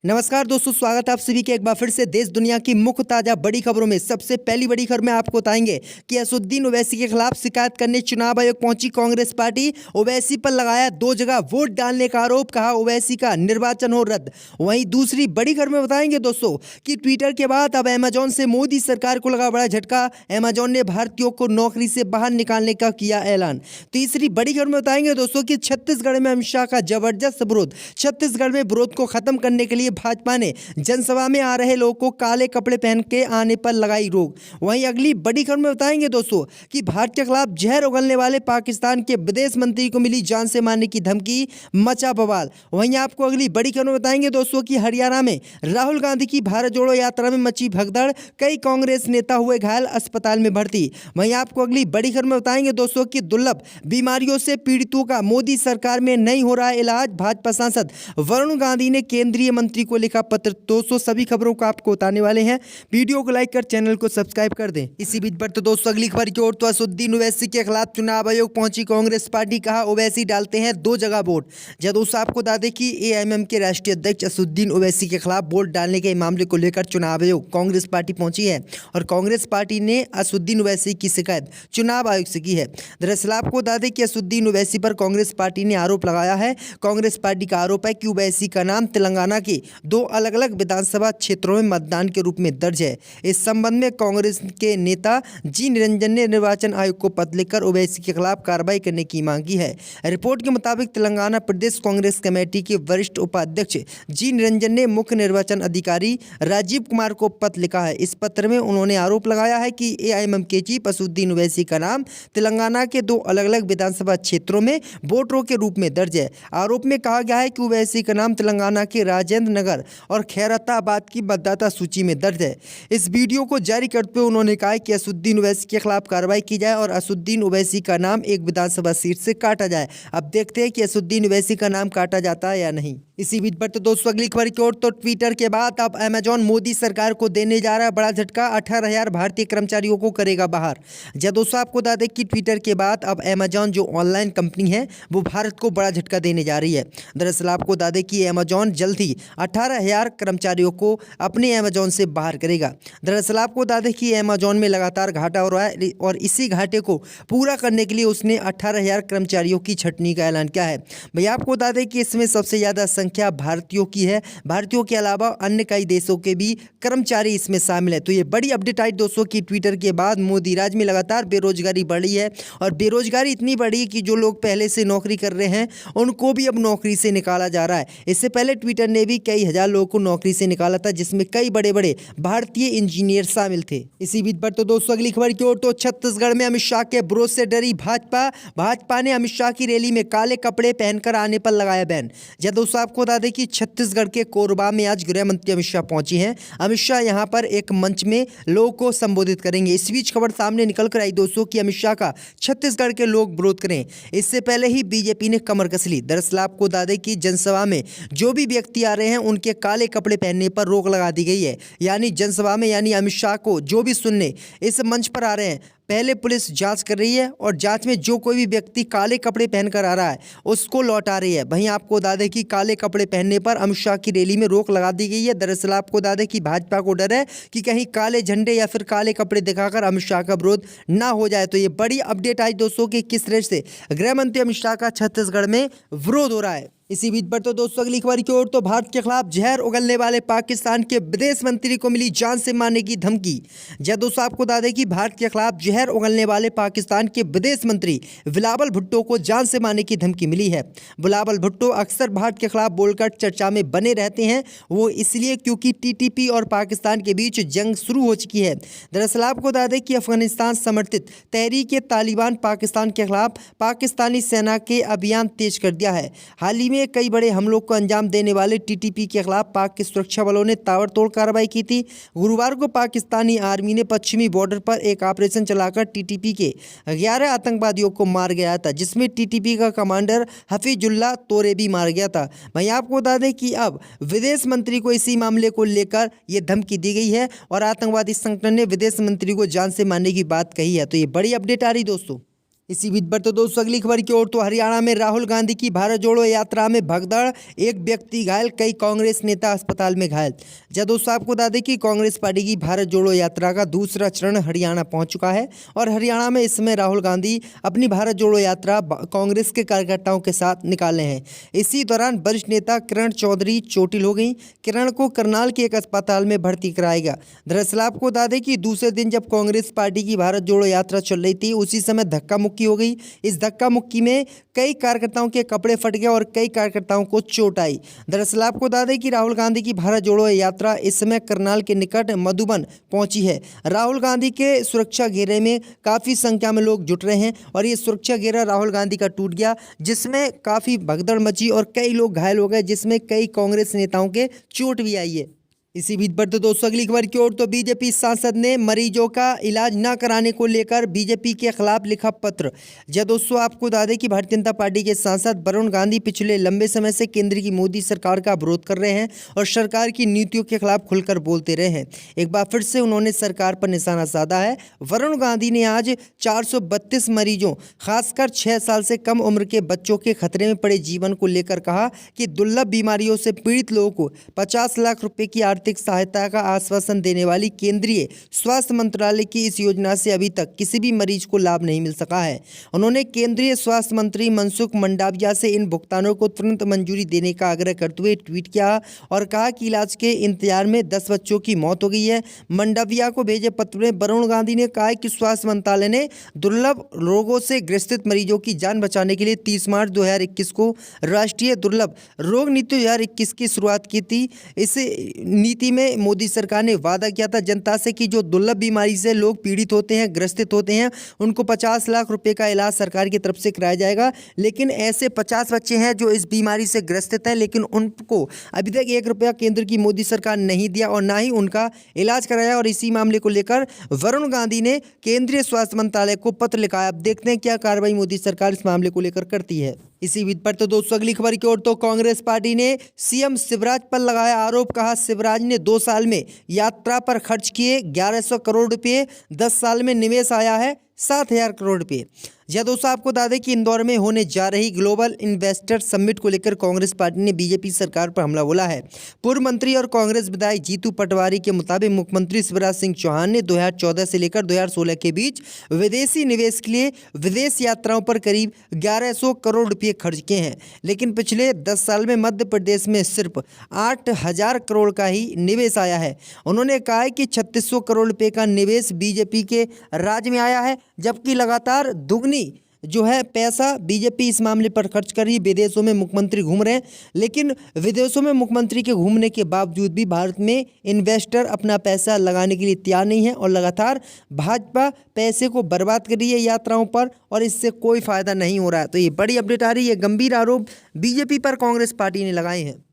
नमस्कार दोस्तों, स्वागत है आप सभी के एक बार फिर से देश दुनिया की मुख्य ताजा बड़ी खबरों में। सबसे पहली बड़ी खबर में आपको बताएंगे कि असदुद्दीन ओवैसी के खिलाफ शिकायत करने चुनाव आयोग पहुंची कांग्रेस पार्टी। ओवैसी पर लगाया 2 जगह वोट डालने का आरोप, कहा ओवैसी का निर्वाचन हो रद्द। वहीं दूसरी बड़ी खबर में बताएंगे दोस्तों कि ट्विटर के बाद अब अमेजॉन से मोदी सरकार को लगा बड़ा झटका। अमेजॉन ने भारतीयों को नौकरी से बाहर निकालने का किया ऐलान। तीसरी बड़ी खबर में बताएंगे दोस्तों कि छत्तीसगढ़ में अमित शाह का जबरदस्त विरोध। छत्तीसगढ़ में विरोध को खत्म करने के लिए भाजपा ने जनसभा में आ रहे लोगों को काले कपड़े पहन के आने पर लगाई रोक। वहीं अगली बड़ी खबर में बताएंगे दोस्तों कि भारत के खिलाफ जहर उगलने वाले पाकिस्तान के विदेश मंत्री को मिली जान से मारने की धमकी, मचा बवाल। वहीं आपको अगली बड़ी खबर में बताएंगे दोस्तों कि हरियाणा में राहुल गांधी की भारत जोड़ो यात्रा में मची भगदड़, कई कांग्रेस नेता हुए घायल, अस्पताल में भर्ती। वहीं आपको अगली बड़ी खबर में बताएंगे दोस्तों कि दुर्लभ बीमारियों से पीड़ितों का मोदी सरकार में नहीं हो रहा इलाज। भाजपा सांसद वरुण गांधी ने केंद्रीय मंत्री को लिखा पत्र। दोस्तों सभी खबरों को आपको बताने वाले हैं, वीडियो को लाइक कर चैनल को सब्सक्राइब कर दें। इसी बीच पर तो दोस्तों अगली खबर की ओर तो असदुद्दीन ओवैसी के खिलाफ चुनाव आयोग पहुंची कांग्रेस पार्टी, कहा ओवैसी डालते हैं 2 जगह वोट। जब दोस्तों आपको बता दें कि एआईएमएम के राष्ट्रीय अध्यक्ष असदुद्दीन ओवैसी के खिलाफ वोट डालने के मामले को लेकर चुनाव आयोग कांग्रेस पार्टी पहुंची है और कांग्रेस पार्टी ने असदुद्दीन ओवैसी की शिकायत चुनाव आयोग से की है। दरअसल आपको बता दें कि असदुद्दीन ओवैसी पर कांग्रेस पार्टी ने आरोप लगाया है। कांग्रेस पार्टी का आरोप है कि ओवैसी का नाम तेलंगाना के 2 अलग-अलग विधानसभा क्षेत्रों में मतदान के रूप में दर्ज है। इस संबंध में कांग्रेस के नेता जी निरंजन ने निर्वाचन आयोग को पत्र लिखकर ओवैसी के खिलाफ कार्रवाई करने की मांग की है। रिपोर्ट के मुताबिक तेलंगाना प्रदेश कांग्रेस कमेटी के वरिष्ठ उपाध्यक्ष जी निरंजन ने मुख्य निर्वाचन अधिकारी राजीव कुमार को पत्र लिखा है। इस पत्र में उन्होंने आरोप लगाया है कि एआईएमएम के चीफ असदुद्दीन ओवैसी का नाम तेलंगाना के 2 अलग-अलग विधानसभा क्षेत्रों में वोटरों के रूप में दर्ज है। आरोप में कहा गया है कि ओवैसी का नाम तेलंगाना के राजेंद्र नगर और खैरताबाद की मतदाता सूची में दर्ज है। इस वीडियो को जारी करते हुए उन्होंने कहा कि असदुद्दीन ओवैसी के खिलाफ कार्रवाई की जाए और असदुद्दीन ओवैसी का नाम एक विधानसभा सीट से काटा जाए। अब देखते हैं कि असदुद्दीन ओवैसी का नाम काटा जाता है या नहीं। इसी बीच पर तो दोस्तों अगली खबर की ओर तो ट्विटर के बाद अब अमेजॉन मोदी सरकार को देने जा रहा है बड़ा झटका। 18,000 भारतीय कर्मचारियों को करेगा बाहर। जब दोस्तों आपको बता दें कि ट्विटर के बाद अब अमेजॉन जो ऑनलाइन कंपनी है वो भारत को बड़ा झटका देने जा रही है। दरअसल आपको बता दें कि अमेजॉन जल्द ही 18,000 कर्मचारियों को अपने अमेजॉन से बाहर करेगा। दरअसल आपको बता दें कि अमेजॉन में लगातार घाटा हो रहा है और इसी घाटे को पूरा करने के लिए उसने 18,000 कर्मचारियों की छंटनी का ऐलान किया है। भैया आपको बता दें कि इसमें सबसे ज़्यादा संख्या भारतीयों की है। भारतीयों के अलावा अन्य कई देशों के भी कर्मचारी इसमें शामिल है। तो ये बड़ी अपडेट आई दोस्तों कि ट्विटर के बाद मोदी राज में लगातार बेरोजगारी बढ़ी है और बेरोजगारी इतनी बढ़ी कि जो लोग पहले से नौकरी कर रहे हैं उनको भी अब नौकरी से निकाला जा रहा है। इससे पहले ट्विटर ने भी कई हजार लोगों को नौकरी से निकाला था, जिसमें कई बड़े बड़े भारतीय इंजीनियर शामिल थे। इसी बीच पर तो दोस्तों अगली खबर की ओर तो छत्तीसगढ़ में अमित शाह के विरोध से डरी भाजपा ने अमित शाह की रैली में काले कपड़े पहनकर आने पर लगाया बैन। जब दोस्तों आपको बता दें कि छत्तीसगढ़ के कोरबा में आज गृह मंत्री अमित शाह पहुंची हैं। अमित शाह यहां पर एक मंच में लोगों को संबोधित करेंगे। इस बीच खबर सामने निकल कर आई दोस्तों कि अमित शाह का छत्तीसगढ़ के लोग विरोध करें, इससे पहले ही बीजेपी ने कमर कस ली। दरअसल आपको बता दें कि जनसभा में जो भी व्यक्ति आ रहे हैं उनके काले कपड़े पहनने पर रोक लगा दी गई है। यानी जनसभा में यानी अमित शाह को जो भी सुनने इस मंच पर आ रहे हैं, पहले पुलिस जांच कर रही है और जांच में जो कोई भी व्यक्ति काले कपड़े पहनकर आ रहा है उसको लौटा रही है। वहीं आपको बता दें कि काले कपड़े पहनने पर अमित शाह की रैली में रोक लगा दी गई है। दरअसल आपको बता दें कि भाजपा को डर है कि कहीं काले झंडे या फिर काले कपड़े दिखाकर अमित शाह का विरोध ना हो जाए। तो ये बड़ी अपडेट आई दोस्तों कि किस तरह से गृह मंत्री अमित शाह का छत्तीसगढ़ में विरोध हो रहा है। इसी बीच पर तो दोस्तों अगली खबर की ओर तो भारत के खिलाफ जहर उगलने वाले पाकिस्तान के विदेश मंत्री को मिली जान से मारने की धमकी। जब दोस्तों आपको बता दें कि भारत के खिलाफ जहर उगलने वाले पाकिस्तान के विदेश मंत्री बिलावल भुट्टो को जान से मारने की धमकी मिली है। बिलावल भुट्टो अक्सर भारत के खिलाफ बोलकर चर्चा में बने रहते हैं, वो इसलिए क्योंकि टीटीपी और पाकिस्तान के बीच जंग शुरू हो चुकी है। दरअसल आपको बता दें कि अफगानिस्तान समर्थित तहरीक तालिबान पाकिस्तान के खिलाफ पाकिस्तानी सेना के अभियान तेज कर दिया है। हाल ही में कई बड़े हमलों को अंजाम देने वाले टीटीपी के खिलाफ पाक के सुरक्षा बलों ने ताबड़तोड़ कार्रवाई की थी। गुरुवार को पाकिस्तानी आर्मी ने पश्चिमी बॉर्डर पर एक ऑपरेशन चलाकर टीटीपी के 11 आतंकवादियों को मार गया था, जिसमें टीटीपी का कमांडर हफीजुल्ला तोरे भी मार गया था। वहीं आपको बता दें कि अब विदेश मंत्री को इसी मामले को लेकर यह धमकी दी गई है और आतंकवादी संगठन ने विदेश मंत्री को जान से मारने की बात कही है। तो ये बड़ी अपडेट आ रही दोस्तों। इसी बीच बढ़ते दोस्तों अगली खबर की ओर। तो हरियाणा में राहुल गांधी की भारत जोड़ो यात्रा में भगदड़, एक व्यक्ति घायल, कई कांग्रेस नेता अस्पताल में घायल। जब दोस्तों आपको बता दें कि कांग्रेस पार्टी की भारत जोड़ो यात्रा का दूसरा चरण हरियाणा पहुंच चुका है और हरियाणा में इस समय राहुल गांधी अपनी भारत जोड़ो यात्रा कांग्रेस के कार्यकर्ताओं के साथ निकाले हैं। इसी दौरान वरिष्ठ नेता किरण चौधरी चोटिल हो गई। किरण को करनाल के एक अस्पताल में भर्ती कराया गया। दरअसल आपको बता दें कि दूसरे दिन जब कांग्रेस पार्टी की भारत जोड़ो यात्रा चल रही थी, उसी समय धक्का मुक्की हो गई। इस धक्का मुक्की में कई कार्यकर्ताओं के कपड़े फट गए और कई कार्यकर्ताओं को चोट आई। दरअसल आपको बता दें कि राहुल गांधी की भारत जोड़ो यात्रा इस समय करनाल के निकट मधुबन पहुंची है। राहुल गांधी के सुरक्षा घेरे में काफ़ी संख्या में लोग जुट रहे हैं और ये सुरक्षा घेरा राहुल गांधी का टूट गया, जिसमें काफ़ी भगदड़ मची और कई लोग घायल हो गए, जिसमें कई कांग्रेस नेताओं के चोट भी आई है। इसी बीच बढ़ते दोस्तों अगली खबर की ओर। तो बीजेपी सांसद ने मरीजों का इलाज न कराने को लेकर बीजेपी के खिलाफ लिखा पत्र। जब दोस्तों आपको बता दें कि भारतीय जनता पार्टी के सांसद वरुण गांधी पिछले लंबे समय से केंद्र की मोदी सरकार का विरोध कर रहे हैं और सरकार की नीतियों के खिलाफ खुलकर बोलते रहे हैं। एक बार फिर से उन्होंने सरकार पर निशाना साधा है। वरुण गांधी ने आज 432 मरीजों, खासकर 6 साल से कम उम्र के बच्चों के खतरे में पड़े जीवन को लेकर कहा कि दुर्लभ बीमारियों से पीड़ित लोगों को 50 लाख रुपए की आर्थिक सहायता का आश्वासन देने वाली केंद्रीय स्वास्थ्य मंत्रालय की इस योजना से अभी तक किसी भी मरीज को लाभ नहीं मिल सका है। उन्होंने केंद्रीय स्वास्थ्य मंत्री मनसुख मंडाविया से इन भुगतानों को तुरंत मंजूरी देने का आग्रह करते हुए ट्वीट किया और कहा कि इलाज के इंतजार में 10 बच्चों की मौत हो गई है। मंडाविया को भेजे पत्र में वरुण गांधी ने कहा कि स्वास्थ्य मंत्रालय ने दुर्लभ रोगों से ग्रसित मरीजों की जान बचाने के लिए 30 मार्च 2021 को राष्ट्रीय दुर्लभ रोग नीति 2021 की शुरुआत की थी। इस नीति में मोदी सरकार ने वादा किया था जनता से कि जो दुर्लभ बीमारी से लोग पीड़ित होते हैं, ग्रसित होते हैं, उनको 50 लाख रुपए का इलाज सरकार की तरफ से कराया जाएगा। लेकिन ऐसे 50 बच्चे हैं जो इस बीमारी से ग्रसित हैं, लेकिन उनको अभी तक 1 रुपया केंद्र की मोदी सरकार नहीं दिया और ना ही उनका इलाज कराया। और इसी मामले को लेकर वरुण गांधी ने केंद्रीय स्वास्थ्य मंत्रालय को पत्र लिखा है। अब देखते हैं क्या कार्रवाई मोदी सरकार इस मामले को लेकर करती है। इसी बीच पर तो दोस्तों अगली खबर की ओर। तो कांग्रेस पार्टी ने सीएम शिवराज पर लगाया आरोप, कहा शिवराज ने 2 साल में यात्रा पर खर्च किए 1100 करोड़ रुपए, 10 साल में निवेश आया है 7,000 करोड़ रुपए। यह दोस्तों आपको बता दें कि इंदौर में होने जा रही ग्लोबल इन्वेस्टर समिट को लेकर कांग्रेस पार्टी ने बीजेपी सरकार पर हमला बोला है। पूर्व मंत्री और कांग्रेस विधायक जीतू पटवारी के मुताबिक मुख्यमंत्री शिवराज सिंह चौहान ने 2014 से लेकर 2016 के बीच विदेशी निवेश के लिए विदेश यात्राओं पर करीब 1100 करोड़ रुपये खर्च किए हैं, लेकिन पिछले 10 साल में मध्य प्रदेश में सिर्फ 8,000 करोड़ का ही निवेश आया है। उन्होंने कहा है कि 3600 करोड़ रुपये का निवेश बीजेपी के राज्य में आया है, जबकि लगातार दुगनी जो है पैसा बीजेपी इस मामले पर खर्च कर रही है। विदेशों में मुख्यमंत्री घूम रहे हैं, लेकिन विदेशों में मुख्यमंत्री के घूमने के बावजूद भी भारत में इन्वेस्टर अपना पैसा लगाने के लिए तैयार नहीं है और लगातार भाजपा पैसे को बर्बाद कर रही है यात्राओं पर और इससे कोई फायदा नहीं हो रहा है। तो ये बड़ी अपडेट आ रही है, गंभीर आरोप बीजेपी पर कांग्रेस पार्टी ने लगाए हैं।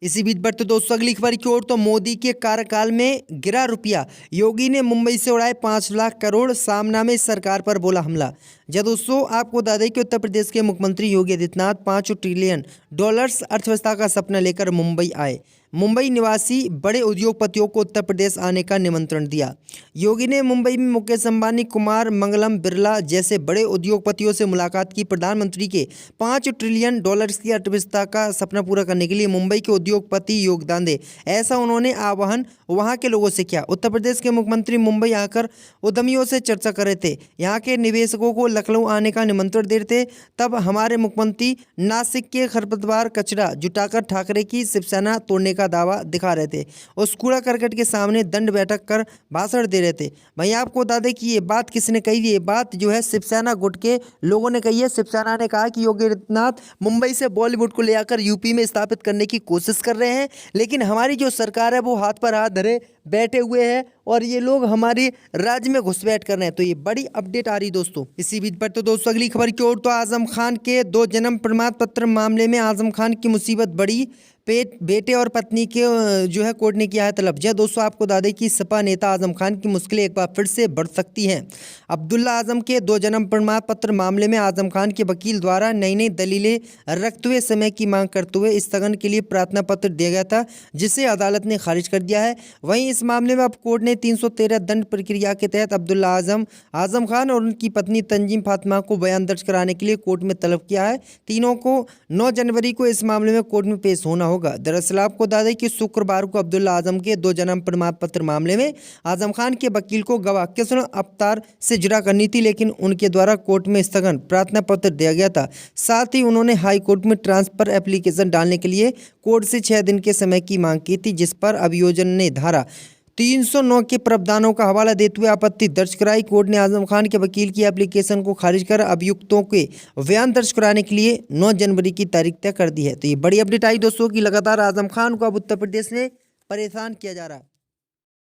इसी बीच बढ़ते दोस्तों अगली खबर की ओर। तो मोदी के कार्यकाल में गिरा रुपया, योगी ने मुंबई से उड़ाए 5 लाख करोड़, सामना में सरकार पर बोला हमला। जब दोस्तों आपको बता दें कि उत्तर प्रदेश के मुख्यमंत्री योगी आदित्यनाथ $5 ट्रिलियन अर्थव्यवस्था का सपना लेकर मुंबई आए। मुंबई निवासी बड़े उद्योगपतियों को उत्तर प्रदेश आने का निमंत्रण दिया। योगी ने मुंबई में मुकेश अंबानी, कुमार मंगलम बिरला जैसे बड़े उद्योगपतियों से मुलाकात की। प्रधानमंत्री के $5 ट्रिलियन की अर्थव्यवस्था का सपना पूरा करने के लिए मुंबई के उद्योगपति योगदान दे, ऐसा उन्होंने आह्वान वहां के लोगों से किया। उत्तर प्रदेश के मुख्यमंत्री मुंबई आकर उद्यमियों से चर्चा कर रहे थे, यहाँ के निवेशकों को लखनऊ आने का निमंत्रण दे रहे थे। तब हमारे मुख्यमंत्री नासिक के खरपतवार कचरा जुटाकर ठाकरे की शिवसेना तोड़ने का दावा दिखा रहे थे। उस कूड़ा करकट के सामने दंड बैठक कर भाषण दे रहे थे। भाई आपको बता दें कि ये बात किसने कही? ये बात जो है शिवसेना गुट के लोगों ने कही है। शिवसेना ने कहा कि योगी आदित्यनाथ मुंबई से बॉलीवुड को ले आकर यूपी में स्थापित करने की कोशिश कर रहे हैं, लेकिन हमारी जो सरकार है वो हाथ पर हाथ धरे बैठे हुए हैं और ये लोग हमारे राज्य में घुसपैठ कर रहे हैं। तो ये बड़ी अपडेट आ रही दोस्तों। इसी बीच पर तो दोस्तों अगली खबर की ओर। तो आजम खान के 2 जन्म प्रमाण पत्र मामले में आजम खान की मुसीबत बड़ी, बेटे और पत्नी के जो है कोर्ट ने किया है तलब। जय दोस्तों आपको बता दें कि सपा नेता आजम खान की मुश्किलें एक बार फिर से बढ़ सकती हैं। अब्दुल्ला आजम के 2 जन्म प्रमाण पत्र मामले में आजम खान के वकील द्वारा नई नई दलीलें रखते हुए समय की मांग करते हुए स्थगन के लिए प्रार्थना पत्र दिया गया था, जिसे अदालत ने खारिज कर दिया है। वहीं इस मामले में अब कोर्ट ने 313 दंड प्रक्रिया के तहत अब्दुल्ला आजम खान और उनकी पत्नी तंजीम फातिमा को बयान दर्ज कराने के लिए कोर्ट में तलब किया है। तीनों को 9 जनवरी को इस मामले में कोर्ट में पेश होना होगा। दरअसल आपको बता दें कि शुक्रवार को अब्दुल्ला आजम के 2 जन्म प्रमाण पत्र मामले में आजम खान के वकील को गवाह किस्म अफ्तार से जुड़ा करनी थी, लेकिन उनके द्वारा कोर्ट में स्थगन प्रार्थना पत्र दिया गया था। साथ ही उन्होंने हाई कोर्ट में ट्रांसफर एप्लीकेशन डालने के लिए कोर्ट से 6 दिन के समय की मांग की थी, जिस पर अभियोजन ने धारा 309 के प्रावधानों का हवाला देते हुए आपत्ति दर्ज कराई। कोर्ट ने आजम खान के वकील की एप्लीकेशन को खारिज कर अभियुक्तों के बयान दर्ज कराने के लिए 9 जनवरी की तारीख तय कर दी है। तो ये बड़ी अपडेट आई दोस्तों की लगातार आजम खान को अब उत्तर प्रदेश में परेशान किया जा रहा है।